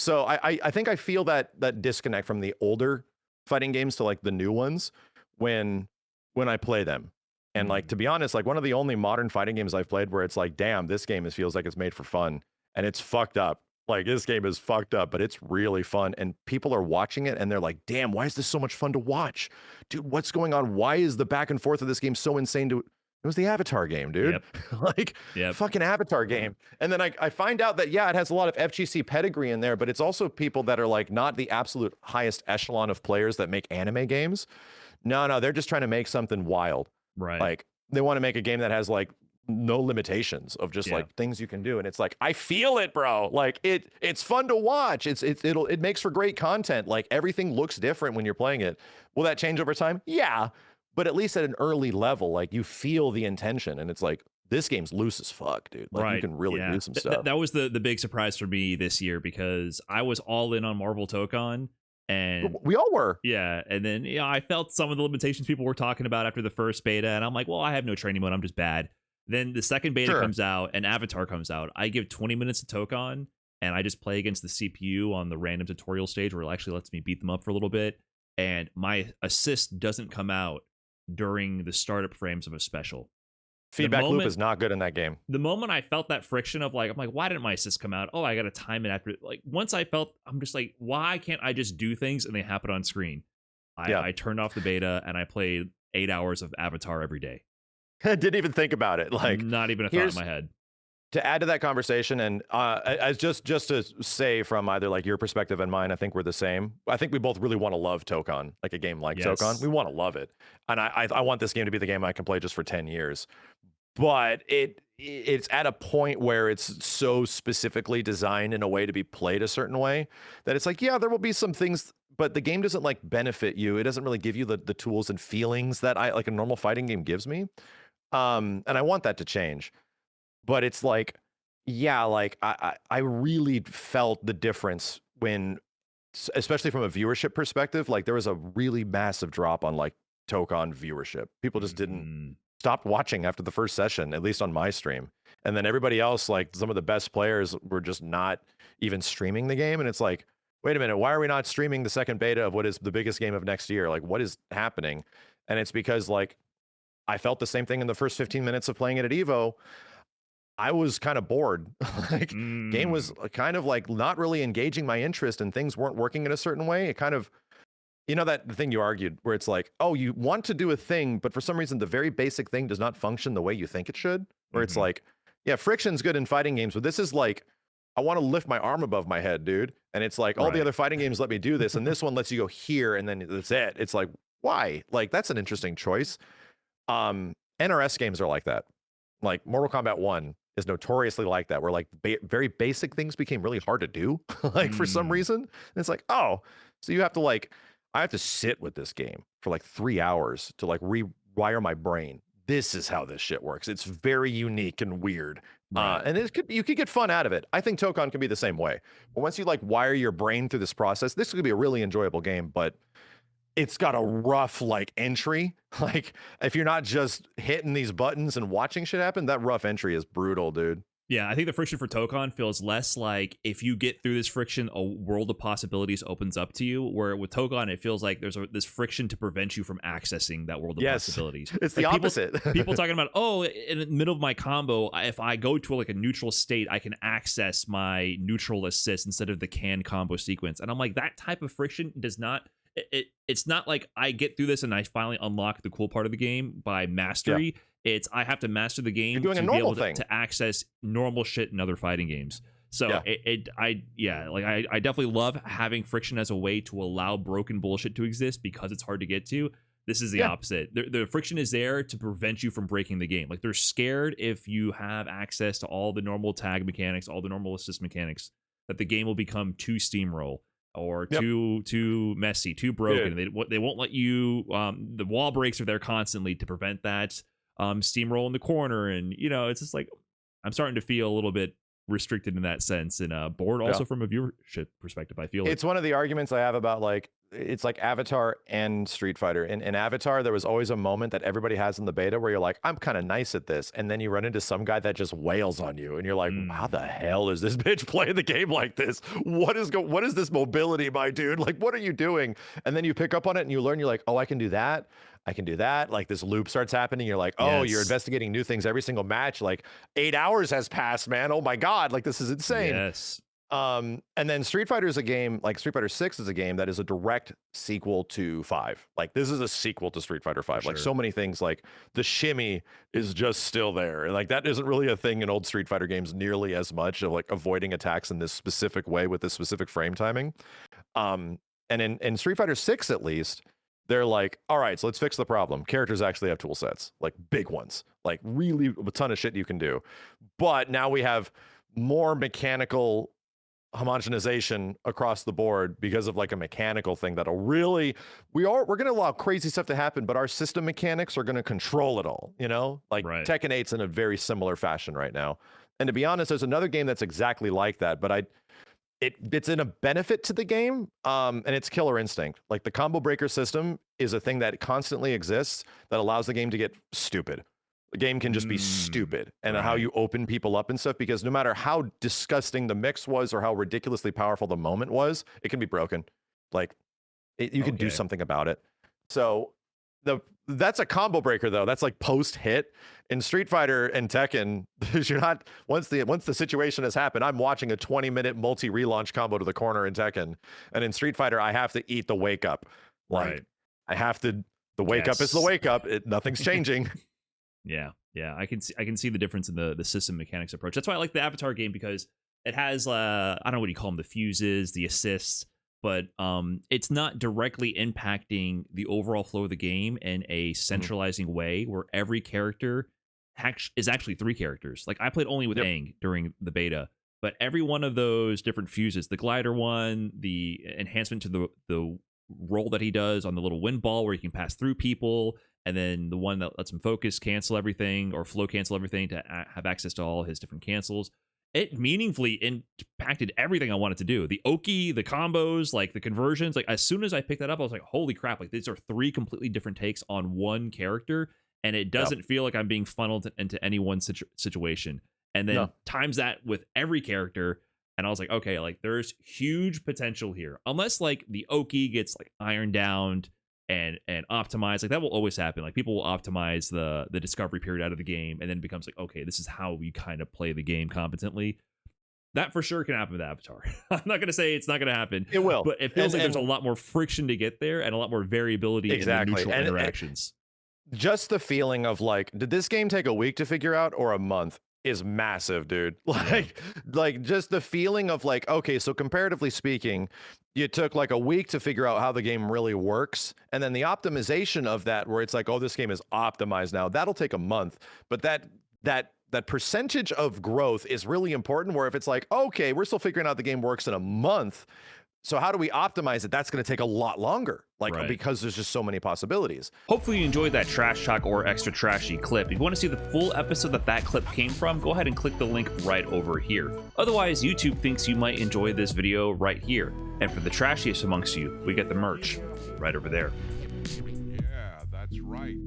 So I think I feel that disconnect from the older fighting games to like the new ones when I play them. And like, to be honest, like one of the only modern fighting games I've played where it's like, damn, this game feels like it's made for fun and it's fucked up. Like this game is fucked up, but it's really fun. And people are watching it and they're like, damn, why is this so much fun to watch? Dude, what's going on? Why is the back and forth of this game so insane to... It was the Avatar game, dude. Yep. Like, fucking Avatar game. And then I find out that, yeah, it has a lot of FGC pedigree in there, but it's also people that are like not the absolute highest echelon of players that make anime games. No, they're just trying to make something wild. Right. Like, they want to make a game that has like no limitations of just like things you can do. And it's like, I feel it, bro. Like it's fun to watch. It makes for great content. Like everything looks different when you're playing it. Will that change over time? Yeah. But at least at an early level, like you feel the intention and it's like, this game's loose as fuck, dude. Like you can really do some stuff. That was the big surprise for me this year because I was all in on Marvel Tokon. And we all were. Yeah. And then, I felt some of the limitations people were talking about after the first beta. And I'm like, well, I have no training mode. I'm just bad. Then the second beta comes out and Avatar comes out. I give 20 minutes to Tokon and I just play against the CPU on the random tutorial stage where it actually lets me beat them up for a little bit. And my assist doesn't come out during the startup frames of a special. Feedback loop is not good in that game. The moment I felt that friction of like, I'm like, why didn't my assist come out? Oh, I got to time it after. Like once I felt, I'm just like, why can't I just do things and they happen on screen? I turned off the beta and I played 8 hours of Avatar every day. Didn't even think about it. Like not even a thought in my head. To add to that conversation, and as just to say from either like your perspective and mine, I think we're the same. I think we both really want to love Tokon, like a game like Tokon. We want to love it, and I want this game to be the game I can play just for 10 years. But it's at a point where it's so specifically designed in a way to be played a certain way that it's like, yeah, there will be some things, but the game doesn't like benefit you. It doesn't really give you the tools and feelings that I like a normal fighting game gives me. And I want that to change. But it's like, yeah, like I really felt the difference when, especially from a viewership perspective, like there was a really massive drop on like Tokon viewership. People just didn't stop watching after the first session, at least on my stream. And then everybody else, like some of the best players were just not even streaming the game. And it's like, wait a minute, why are we not streaming the second beta of what is the biggest game of next year? Like, what is happening? And it's because like, I felt the same thing in the first 15 minutes of playing it at Evo. I was kind of bored. Like game was kind of like not really engaging my interest and things weren't working in a certain way. It kind of, you know, that the thing you argued where it's like, oh, you want to do a thing, but for some reason, the very basic thing does not function the way you think it should. Where it's like, yeah, friction's good in fighting games, but this is like, I want to lift my arm above my head, dude. And it's like, all the other fighting games let me do this. And this one lets you go here and then that's it. It's like, why? Like, that's an interesting choice. NRS games are like that. Like Mortal Kombat 1 is notoriously like that, where like very basic things became really hard to do, like for some reason. And it's like, oh, so you have to like, I have to sit with this game for like 3 hours to like rewire my brain. This is how this shit works. It's very unique and weird. And you could get fun out of it. I think Tokon can be the same way. But once you like wire your brain through this process, this could be a really enjoyable game, but it's got a rough like entry. Like if you're not just hitting these buttons and watching shit happen, that rough entry is brutal, dude. Yeah, I think the friction for Tokon feels less like if you get through this friction, a world of possibilities opens up to you. Where with Tokon, it feels like there's this friction to prevent you from accessing that world of possibilities. It's the opposite. People talking about, oh, in the middle of my combo, if I go to like a neutral state, I can access my neutral assist instead of the can combo sequence. And I'm like, that type of friction does not. It's not like I get through this and I finally unlock the cool part of the game by mastery. It's I have to master the game to be able to access normal shit in other fighting games. So I definitely love having friction as a way to allow broken bullshit to exist because it's hard to get to. This is the opposite. The friction is there to prevent you from breaking the game. Like they're scared if you have access to all the normal tag mechanics, all the normal assist mechanics, that the game will become too steamroll. Or too messy, too broken. They won't let you. The wall breaks are there constantly to prevent that steamroll in the corner, and it's just like I'm starting to feel a little bit restricted in that sense, and bored also from a viewership perspective. I feel it's one of the arguments I have about like it's like Avatar and Street Fighter. In Avatar, there was always a moment that everybody has in the beta where you're like, I'm kind of nice at this, and then you run into some guy that just wails on you, and you're like, how the hell is this bitch playing the game like this? What is this mobility, my dude? Like, what are you doing? And then you pick up on it and you learn. You're like, oh, I can do that. I can do that. Like this loop starts happening. You're like, oh, you're investigating new things every single match. Like 8 hours has passed, man. Oh my God. Like this is insane. Yes. And then Street Fighter is a game, like Street Fighter 6 is a game that is a direct sequel to 5. Like this is a sequel to Street Fighter 5. Like so many things, like the shimmy is just still there. And like that isn't really a thing in old Street Fighter games nearly as much, of like avoiding attacks in this specific way with this specific frame timing. And in Street Fighter 6 at least, they're like, all right, so let's fix the problem. Characters actually have tool sets, like big ones, like really a ton of shit you can do. But now we have more mechanical homogenization across the board because of like a mechanical thing that'll really, we're going to allow crazy stuff to happen, but our system mechanics are going to control it all, you know? Like Tekken 8's in a very similar fashion right now. And to be honest, there's another game that's exactly like that, but it's in a benefit to the game, and it's Killer Instinct. Like the combo breaker system is a thing that constantly exists that allows the game to get stupid. The game can just be stupid, and how you open people up and stuff, because no matter how disgusting the mix was or how ridiculously powerful the moment was, it can be broken. Like you can do something about it. So that's a combo breaker though. That's like post hit. In Street Fighter and Tekken, you're not, once the situation has happened, I'm watching a 20-minute multi relaunch combo to the corner in Tekken, and in Street Fighter I have to eat the wake up. Like I have to, the wake up is the wake up. Nothing's changing. Yeah, I can see the difference in the system mechanics approach. That's why I like the Avatar game, because it has I don't know what you call them, the fuses, the assists, but it's not directly impacting the overall flow of the game in a centralizing way where every character is actually 3 characters. Like I played only with Aang during the beta, but every one of those different fuses, the glider one, the enhancement to the roll that he does on the little wind ball where he can pass through people, and then the one that lets him focus cancel everything or flow cancel everything to have access to all his different cancels. It meaningfully impacted everything I wanted to do. The Oki, the combos, like the conversions. Like as soon as I picked that up, I was like, holy crap, like these are 3 completely different takes on one character, and it doesn't feel like I'm being funneled into any one situation. And then times that with every character, and I was like, okay, like there's huge potential here. Unless like the Oki gets like ironed down and optimized, like that will always happen. Like people will optimize the discovery period out of the game, and then it becomes like, okay, this is how we kind of play the game competently. That for sure can happen with Avatar. I'm not going to say it's not going to happen. It will. But it feels like there's a lot more friction to get there and a lot more variability in the neutral interactions. Just the feeling of like, did this game take a week to figure out or a month is massive, dude. Like just the feeling of like, okay, so comparatively speaking, you took like a week to figure out how the game really works. And then the optimization of that, where it's like, oh, this game is optimized now, that'll take a month. But that percentage of growth is really important, where if it's like, okay, we're still figuring out the game works in a month, so how do we optimize it? That's going to take a lot longer, because there's just so many possibilities. Hopefully you enjoyed that trash talk or extra trashy clip. If you want to see the full episode that clip came from, go ahead and click the link right over here. Otherwise, YouTube thinks you might enjoy this video right here. And for the trashiest amongst you, we get the merch right over there. Yeah, that's right.